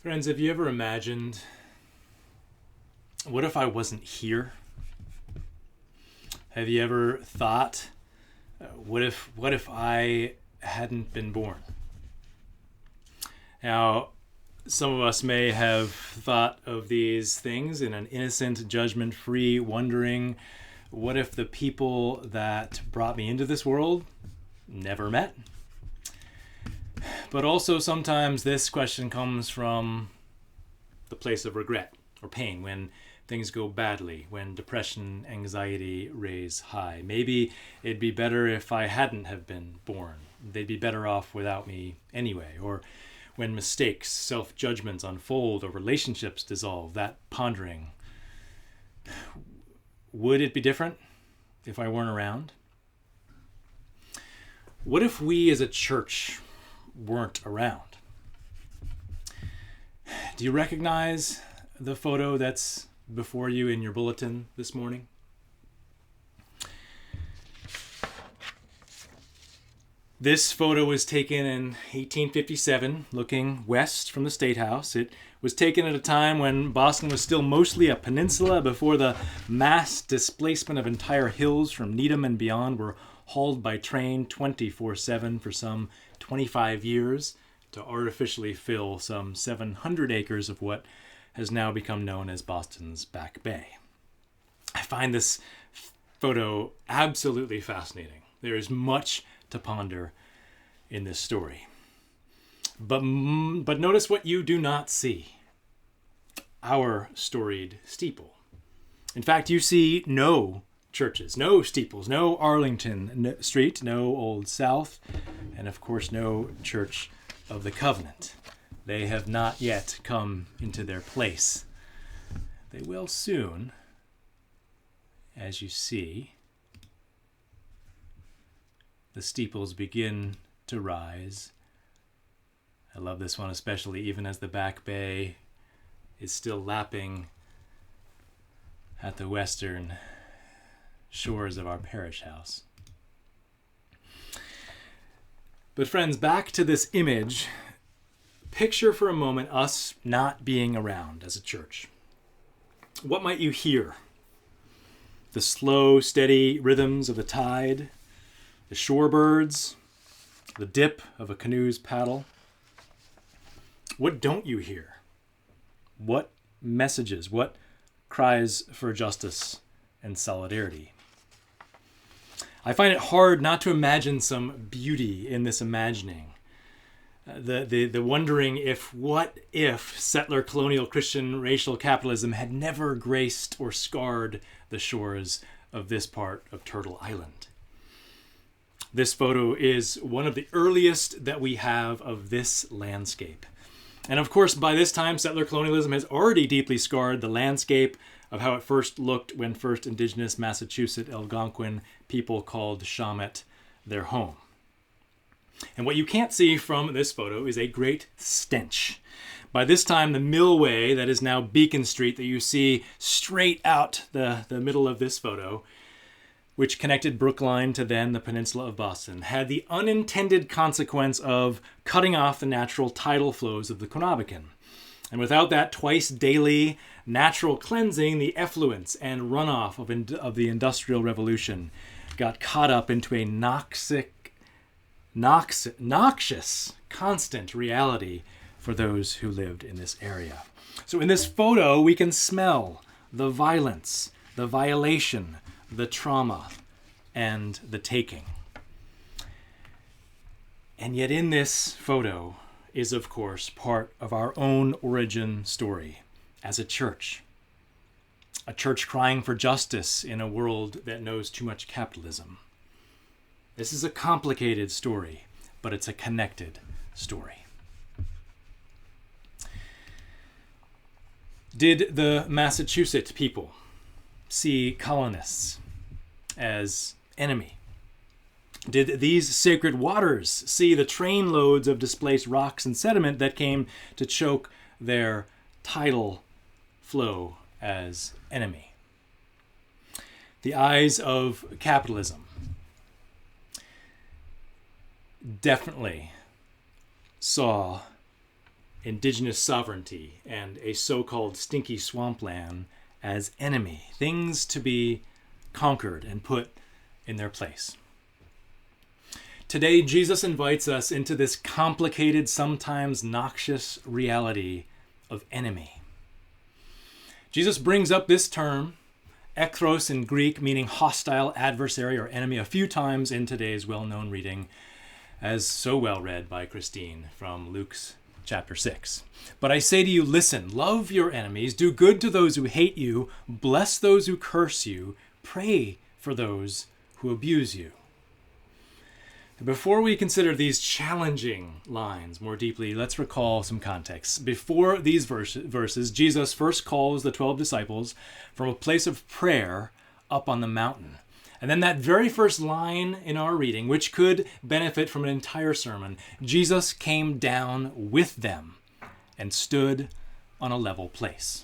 Friends, have you ever imagined, what if I wasn't here? Have you ever thought, what if I hadn't been born? Now, some of us may have thought of these things in an innocent, judgment-free, wondering, what if the people that brought me into this world never met? But also sometimes this question comes from the place of regret or pain, when things go badly, when depression, anxiety raise high. Maybe it'd be better if I hadn't have been born. They'd be better off without me anyway. Or when mistakes, self-judgments unfold or relationships dissolve, that pondering. Would it be different if I weren't around? What if we as a church weren't around? Do you recognize the photo that's before you in your bulletin this morning? This photo was taken in 1857, looking west from the State House. It was taken at a time when Boston was still mostly a peninsula, before the mass displacement of entire hills from Needham and beyond were hauled by train 24/7 for some 25 years to artificially fill some 700 acres of what has now become known as Boston's Back Bay. I find this photo absolutely fascinating. There is much to ponder in this story. But notice what you do not see. Our storied steeple. In fact, you see no churches, no steeples, no Arlington Street, no Old South, and of course no Church of the Covenant. They have not yet come into their place. They will soon, as you see. The steeples begin to rise. I love this one especially, even as the Back Bay is still lapping at the western shores of our parish house. But friends, back to this image. Picture for a moment us not being around as a church. What might you hear? The slow, steady rhythms of the tide, the shorebirds, the dip of a canoe's paddle. What don't you hear? What messages, what cries for justice and solidarity? I find it hard not to imagine some beauty in this imagining. The wondering what if settler colonial Christian racial capitalism had never graced or scarred the shores of this part of Turtle Island. This photo is one of the earliest that we have of this landscape. And of course, by this time, settler colonialism has already deeply scarred the landscape of how it first looked when first indigenous Massachusetts Algonquin people called Shawmut their home. And what you can't see from this photo is a great stench. By this time, the millway that is now Beacon Street that you see straight out the middle of this photo, which connected Brookline to then the peninsula of Boston, had the unintended consequence of cutting off the natural tidal flows of the Quannabican. And without that twice daily natural cleansing, the effluents and runoff of the Industrial Revolution got caught up into a noxious, constant reality for those who lived in this area. So in this photo, we can smell the violence, the violation, the trauma, and the taking. And yet in this photo is, of course, part of our own origin story as a church. A church crying for justice in a world that knows too much capitalism. This is a complicated story, but it's a connected story. Did the Massachusetts people see colonists as enemy? Did these sacred waters see the trainloads of displaced rocks and sediment that came to choke their tidal flow as enemy? The eyes of capitalism definitely saw indigenous sovereignty and a so-called stinky swampland as enemy, things to be conquered and put in their place. Today, Jesus invites us into this complicated, sometimes noxious reality of enemy. Jesus brings up this term, ekthros in Greek, meaning hostile, adversary, or enemy, a few times in today's well-known reading, as so well read by Christine from Luke's chapter 6. But I say to you, listen, love your enemies, do good to those who hate you, bless those who curse you, pray for those who abuse you. Before we consider these challenging lines more deeply, let's recall some context. Before these verses, Jesus first calls the 12 disciples from a place of prayer up on the mountain. And then that very first line in our reading, which could benefit from an entire sermon, Jesus came down with them and stood on a level place.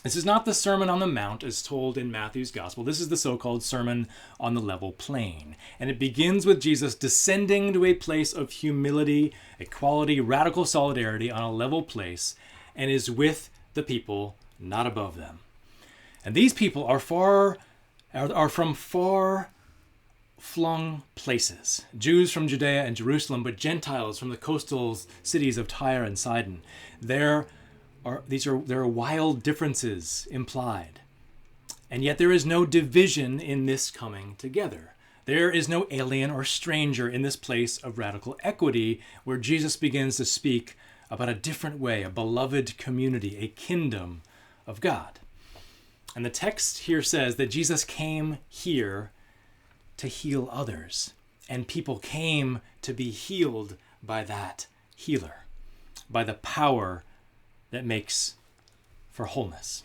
This is not the Sermon on the Mount as told in Matthew's Gospel. This is the so-called Sermon on the Level Plain. And it begins with Jesus descending to a place of humility, equality, radical solidarity on a level place, and is with the people, not above them. And these people are from far-flung places. Jews from Judea and Jerusalem, but Gentiles from the coastal cities of Tyre and Sidon. There are wild differences implied. And yet there is no division in this coming together. There is no alien or stranger in this place of radical equity where Jesus begins to speak about a different way, a beloved community, a kingdom of God. And the text here says that Jesus came here to heal others, and people came to be healed by that healer, by the power that makes for wholeness.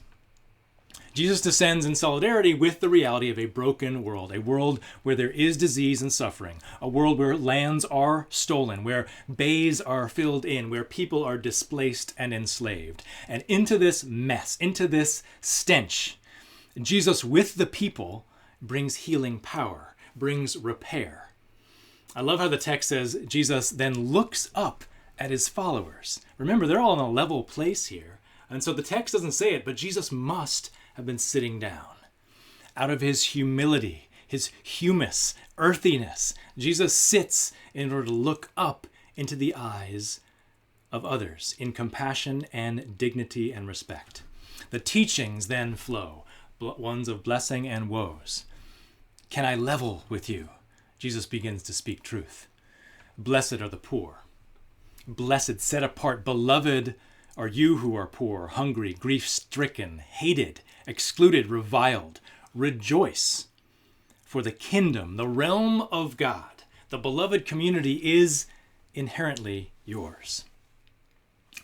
Jesus descends in solidarity with the reality of a broken world, a world where there is disease and suffering, a world where lands are stolen, where bays are filled in, where people are displaced and enslaved. And into this mess, into this stench, Jesus with the people brings healing power, brings repair. I love how the text says Jesus then looks up at his followers. Remember, they're all in a level place here. And so the text doesn't say it, but Jesus must have been sitting down. Out of his humility, his humus, earthiness, Jesus sits in order to look up into the eyes of others in compassion and dignity and respect. The teachings then flow, ones of blessing and woes. Can I level with you? Jesus begins to speak truth. Blessed are the poor. Blessed, set apart, beloved are you who are poor, hungry, grief-stricken, hated, excluded, reviled. Rejoice, for the kingdom, the realm of God, the beloved community is inherently yours.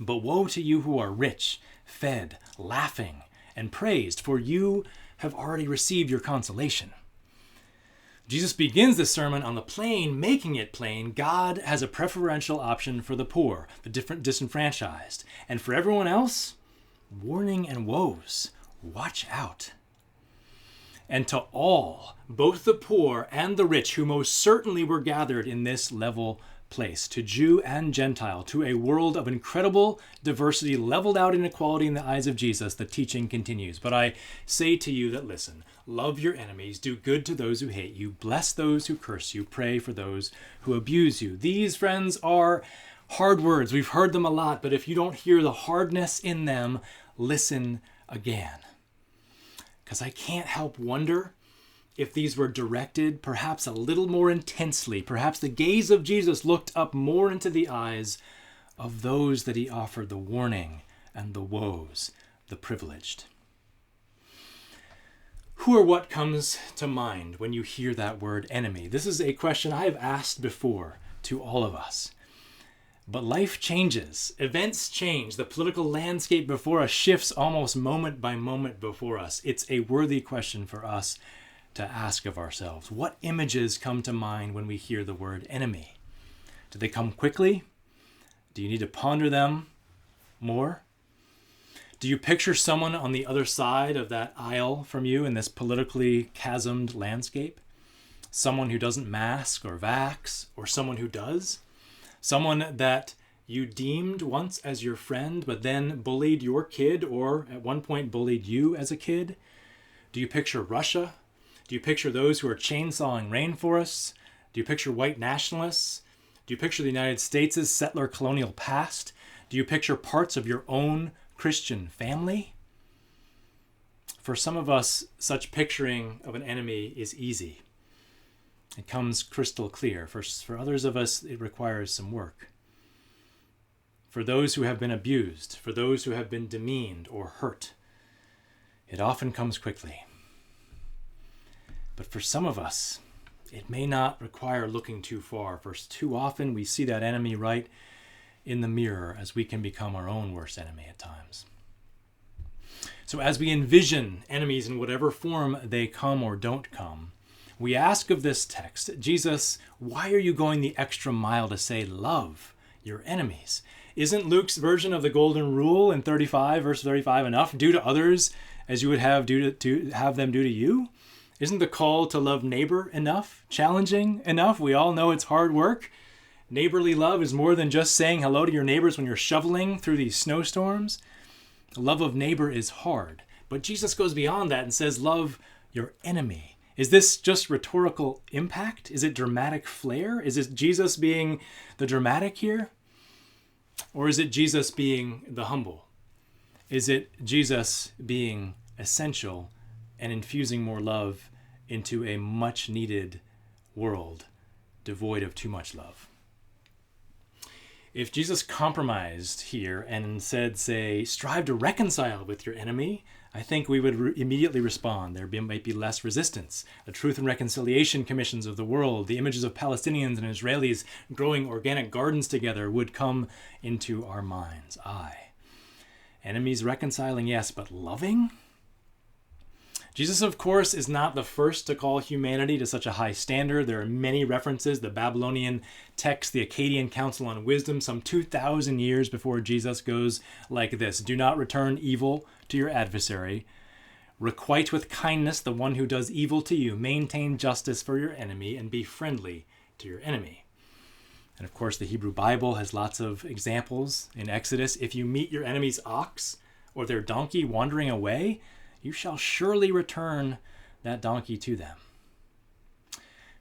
But woe to you who are rich, fed, laughing, and praised, for you have already received your consolation. Jesus begins this sermon on the plain, making it plain God has a preferential option for the poor, the disenfranchised. And for everyone else, warning and woes. Watch out. And to all, both the poor and the rich, who most certainly were gathered in this level place, to Jew and Gentile, to a world of incredible diversity, leveled out inequality in the eyes of Jesus, the teaching continues. But I say to you that listen, love your enemies, do good to those who hate you, bless those who curse you, pray for those who abuse you. These, friends, are hard words. We've heard them a lot, but if you don't hear the hardness in them, listen again. Because I can't help wonder if these were directed perhaps a little more intensely. Perhaps the gaze of Jesus looked up more into the eyes of those that he offered the warning and the woes, the privileged. Who or what comes to mind when you hear that word enemy? This is a question I have asked before to all of us. But life changes. Events change. The political landscape before us shifts almost moment by moment before us. It's a worthy question for us to ask of ourselves. What images come to mind when we hear the word enemy? Do they come quickly? Do you need to ponder them more? Do you picture someone on the other side of that aisle from you in this politically chasmed landscape? Someone who doesn't mask or vax, or someone who does? Someone that you deemed once as your friend, but then bullied your kid, or at one point bullied you as a kid? Do you picture Russia? Do you picture those who are chainsawing rainforests? Do you picture white nationalists? Do you picture the United States' settler colonial past? Do you picture parts of your own Christian family? For some of us, such picturing of an enemy is easy. It comes crystal clear. For others of us, it requires some work. For those who have been abused, for those who have been demeaned or hurt, it often comes quickly. But for some of us, it may not require looking too far, for too often we see that enemy right in the mirror as we can become our own worst enemy at times. So as we envision enemies in whatever form they come or don't come, we ask of this text, Jesus, why are you going the extra mile to say love your enemies? Isn't Luke's version of the golden rule in 35, verse 35 enough? Do to others as you would have have them do to you? Isn't the call to love neighbor enough? Challenging enough? We all know it's hard work. Neighborly love is more than just saying hello to your neighbors when you're shoveling through these snowstorms. The love of neighbor is hard. But Jesus goes beyond that and says, love your enemy. Is this just rhetorical impact? Is it dramatic flair? Is it Jesus being the dramatic here? Or is it Jesus being the humble? Is it Jesus being essential and infusing more love into a much needed world devoid of too much love? If Jesus compromised here and instead say, strive to reconcile with your enemy, I think we would immediately respond. There might be less resistance. The Truth and Reconciliation Commissions of the world, the images of Palestinians and Israelis growing organic gardens together would come into our mind's eye. Enemies reconciling, yes, but loving? Jesus, of course, is not the first to call humanity to such a high standard. There are many references. The Babylonian text, the Akkadian Council on Wisdom, some 2,000 years before Jesus goes like this. Do not return evil to your adversary. Requite with kindness the one who does evil to you. Maintain justice for your enemy and be friendly to your enemy. And of course, the Hebrew Bible has lots of examples. In Exodus, if you meet your enemy's ox or their donkey wandering away, you shall surely return that donkey to them.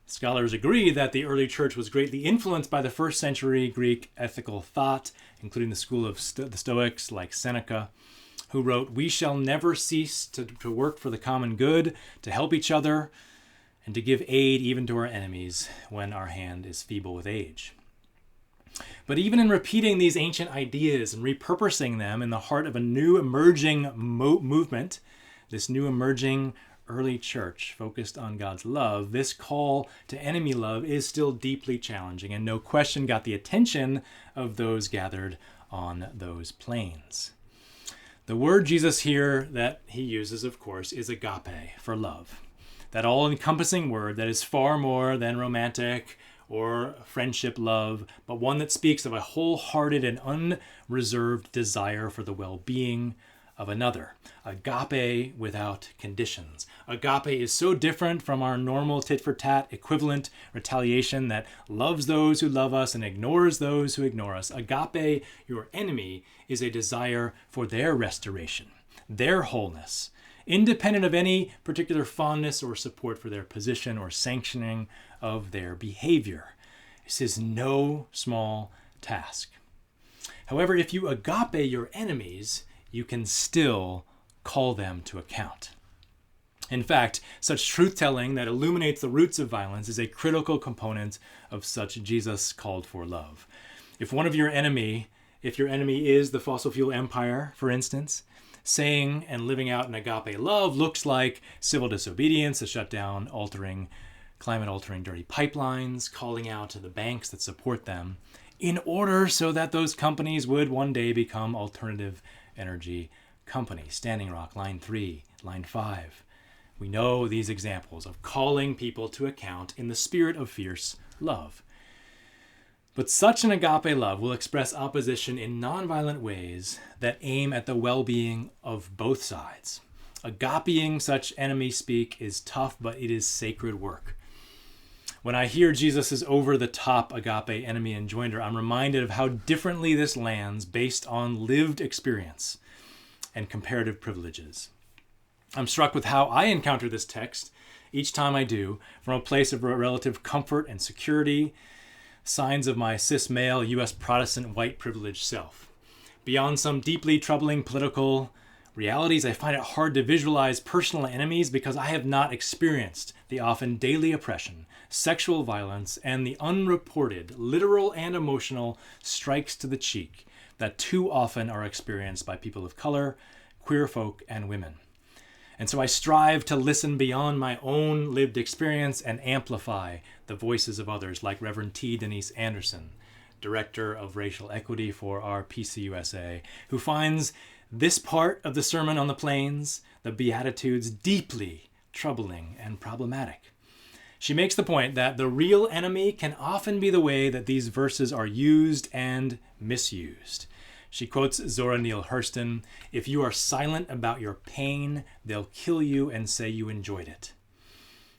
Scholars agree that the early church was greatly influenced by the first century Greek ethical thought, including the school of the Stoics like Seneca, who wrote, we shall never cease to work for the common good, to help each other, and to give aid even to our enemies when our hand is feeble with age. But even in repeating these ancient ideas and repurposing them in the heart of a new emerging movement, this new emerging early church focused on God's love, this call to enemy love is still deeply challenging and no question got the attention of those gathered on those plains. The word Jesus here that he uses, of course, is agape, for love. That all-encompassing word that is far more than romantic or friendship love, but one that speaks of a wholehearted and unreserved desire for the well-being of another. Agape without conditions. Agape is so different from our normal tit-for-tat equivalent retaliation that loves those who love us and ignores those who ignore us. Agape, your enemy, is a desire for their restoration, their wholeness, independent of any particular fondness or support for their position or sanctioning of their behavior. This is no small task. However, if you agape your enemies, you can still call them to account. In fact, such truth-telling that illuminates the roots of violence is a critical component of such Jesus called for love. If your enemy is the fossil fuel empire, for instance, saying and living out an agape love looks like civil disobedience, to shut down climate-altering dirty pipelines, calling out to the banks that support them, in order so that those companies would one day become alternative energy companies. Standing Rock, Line 3, Line 5. We know these examples of calling people to account in the spirit of fierce love. But such an agape love will express opposition in nonviolent ways that aim at the well-being of both sides. Agapeing such enemy speak is tough, but it is sacred work. When I hear Jesus' over-the-top agape enemy enjoinder, I'm reminded of how differently this lands based on lived experience and comparative privileges. I'm struck with how I encounter this text each time I do, from a place of relative comfort and security, signs of my cis male U.S. Protestant white privileged self. Beyond some deeply troubling political realities, I find it hard to visualize personal enemies because I have not experienced the often daily oppression, sexual violence, and the unreported, literal and emotional strikes to the cheek that too often are experienced by people of color, queer folk, and women. And so I strive to listen beyond my own lived experience and amplify the voices of others like Reverend T. Denise Anderson, Director of Racial Equity for our PCUSA, who finds this part of the Sermon on the Plains, the Beatitudes, deeply troubling and problematic. She makes the point that the real enemy can often be the way that these verses are used and misused. She quotes Zora Neale Hurston, "If you are silent about your pain, they'll kill you and say you enjoyed it."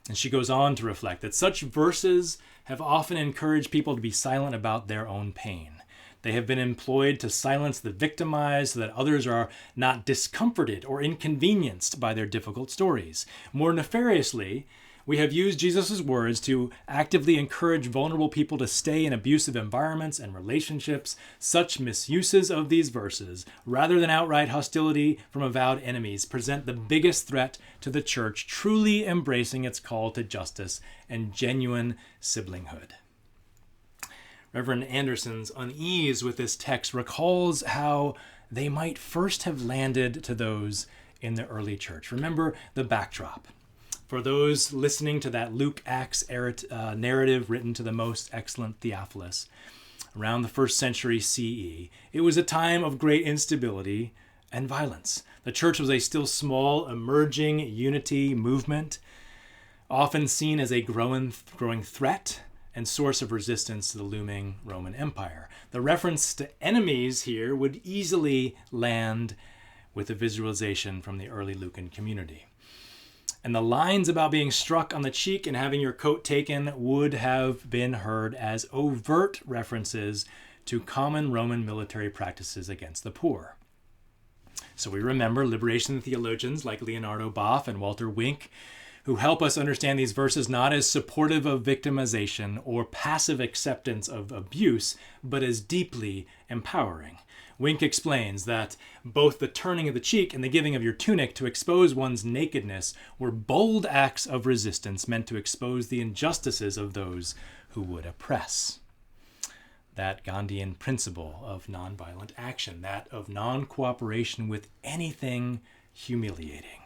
And she goes on to reflect that such verses have often encouraged people to be silent about their own pain. They have been employed to silence the victimized so that others are not discomforted or inconvenienced by their difficult stories. More nefariously, we have used Jesus' words to actively encourage vulnerable people to stay in abusive environments and relationships. Such misuses of these verses, rather than outright hostility from avowed enemies, present the biggest threat to the church truly embracing its call to justice and genuine siblinghood. Reverend Anderson's unease with this text recalls how they might first have landed to those in the early church. Remember the backdrop. For those listening to that Luke-Acts narrative written to the most excellent Theophilus around the 1st century CE, it was a time of great instability and violence. The church was a still small, emerging unity movement, often seen as a growing threat and source of resistance to the looming Roman Empire. The reference to enemies here would easily land with a visualization from the early Lucan community. And the lines about being struck on the cheek and having your coat taken would have been heard as overt references to common Roman military practices against the poor. So we remember liberation theologians like Leonardo Boff and Walter Wink, who help us understand these verses not as supportive of victimization or passive acceptance of abuse, but as deeply empowering. Wink explains that both the turning of the cheek and the giving of your tunic to expose one's nakedness were bold acts of resistance meant to expose the injustices of those who would oppress. That Gandhian principle of nonviolent action, that of non-cooperation with anything humiliating.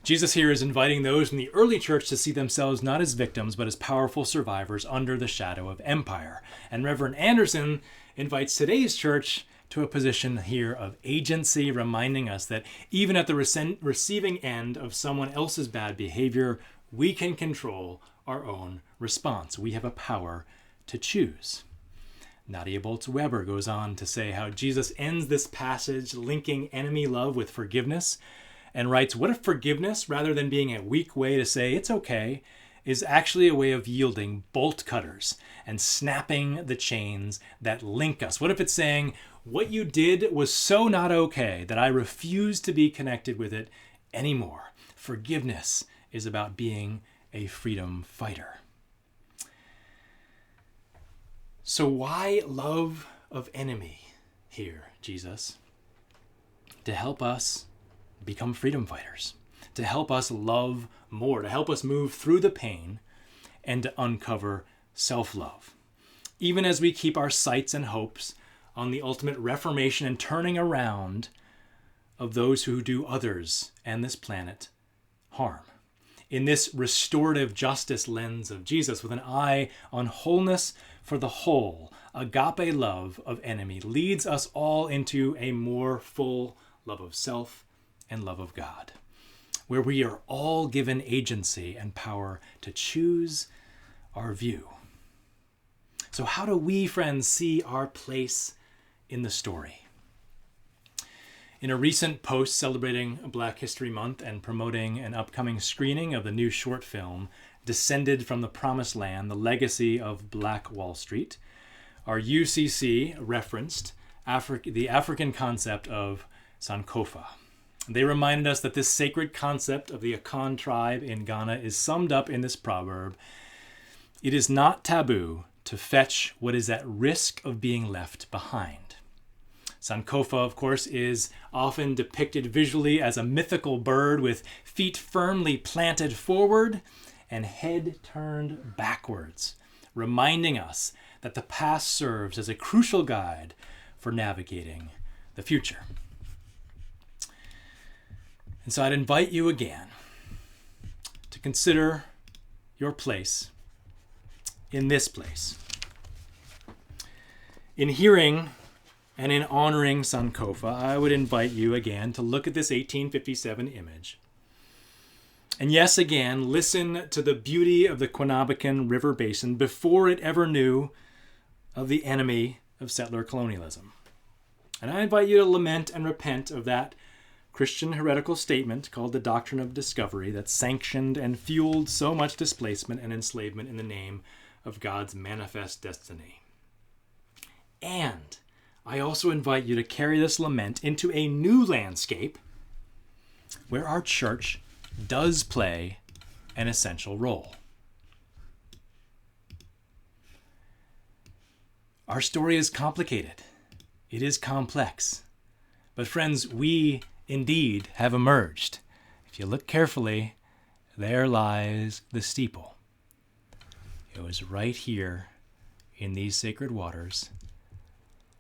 Jesus here is inviting those in the early church to see themselves not as victims, but as powerful survivors under the shadow of empire. And Reverend Anderson invites today's church to a position here of agency, reminding us that even at the receiving end of someone else's bad behavior, we can control our own response. We have a power to choose. Nadia Bolz-Weber goes on to say how Jesus ends this passage linking enemy love with forgiveness, and writes, "What if forgiveness, rather than being a weak way to say it's okay, is actually a way of yielding bolt cutters and snapping the chains that link us? What if it's saying, what you did was so not okay that I refuse to be connected with it anymore? Forgiveness is about being a freedom fighter." So why love of enemy here, Jesus? To help us become freedom fighters, to help us love more, to help us move through the pain and to uncover self-love. Even as we keep our sights and hopes on the ultimate reformation and turning around of those who do others and this planet harm. In this restorative justice lens of Jesus, with an eye on wholeness for the whole, agape love of enemy leads us all into a more full love of self and love of God, where we are all given agency and power to choose our view. So how do we, friends, see our place in the story? In a recent post celebrating Black History Month and promoting an upcoming screening of the new short film, descended from the promised land, the legacy of Black Wall Street, our UCC referenced the African concept of Sankofa. They reminded us that this sacred concept of the Akan tribe in Ghana is summed up in this proverb: "It is not taboo to fetch what is at risk of being left behind." Sankofa, of course, is often depicted visually as a mythical bird with feet firmly planted forward and head turned backwards, reminding us that the past serves as a crucial guide for navigating the future. And so I'd invite you again to consider your place in this place. In hearing and in honoring Sankofa, I would invite you again to look at this 1857 image. And yes, again, listen to the beauty of the Quinabican River Basin before it ever knew of the enemy of settler colonialism. And I invite you to lament and repent of that Christian heretical statement called the Doctrine of Discovery that sanctioned and fueled so much displacement and enslavement in the name of God's manifest destiny. And I also invite you to carry this lament into a new landscape where our church does play an essential role. Our story is complicated. It is complex. But friends, we indeed have emerged. If you look carefully, there lies the steeple. It was right here in these sacred waters,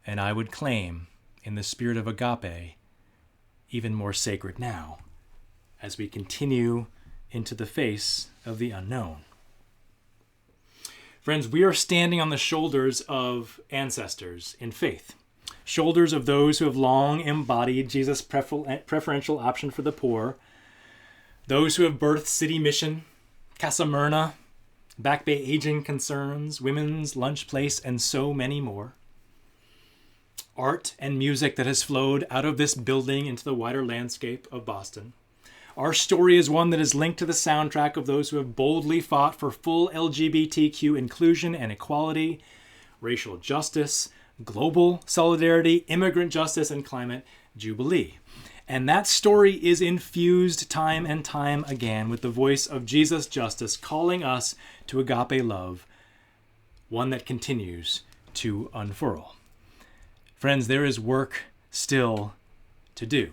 and I would claim, in the spirit of agape, even more sacred now as we continue into the face of the unknown. Friends, we are standing on the shoulders of ancestors in faith. Shoulders of those who have long embodied Jesus' preferential option for the poor, those who have birthed City Mission, Casa Myrna, Back Bay Aging Concerns, Women's Lunch Place, and so many more. Art and music that has flowed out of this building into the wider landscape of Boston. Our story is one that is linked to the soundtrack of those who have boldly fought for full LGBTQ inclusion and equality, racial justice, global solidarity, immigrant justice, and climate jubilee. And that story is infused time and time again with the voice of Jesus' justice calling us to agape love, one that continues to unfurl. Friends, there is work still to do.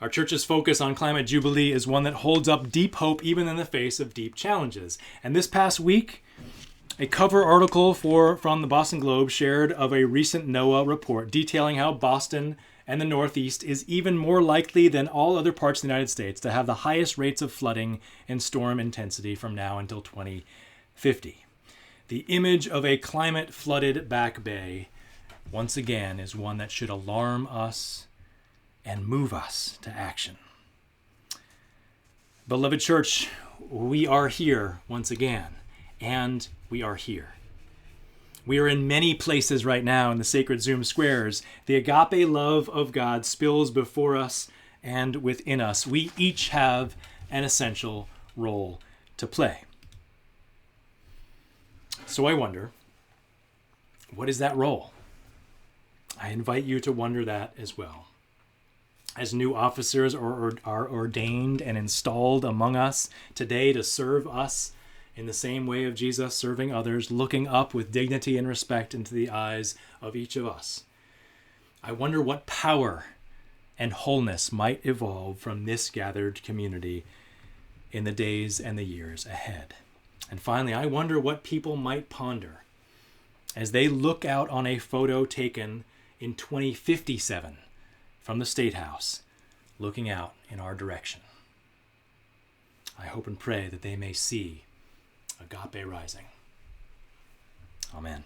Our church's focus on climate jubilee is one that holds up deep hope even in the face of deep challenges. And this past week, a cover article from the Boston Globe shared of a recent NOAA report detailing how Boston and the Northeast is even more likely than all other parts of the United States to have the highest rates of flooding and storm intensity from now until 2050. The image of a climate-flooded Back Bay, once again, is one that should alarm us and move us to action. Beloved church, we are here once again, and we are here. We are in many places right now in the sacred Zoom squares. The agape love of God spills before us and within us. We each have an essential role to play. So I wonder, what is that role? I invite you to wonder that as well. As new officers are ordained and installed among us today to serve us in the same way of Jesus serving others, looking up with dignity and respect into the eyes of each of us. I wonder what power and wholeness might evolve from this gathered community in the days and the years ahead. And finally, I wonder what people might ponder as they look out on a photo taken in 2057 from the State House, looking out in our direction. I hope and pray that they may see agape rising. Amen.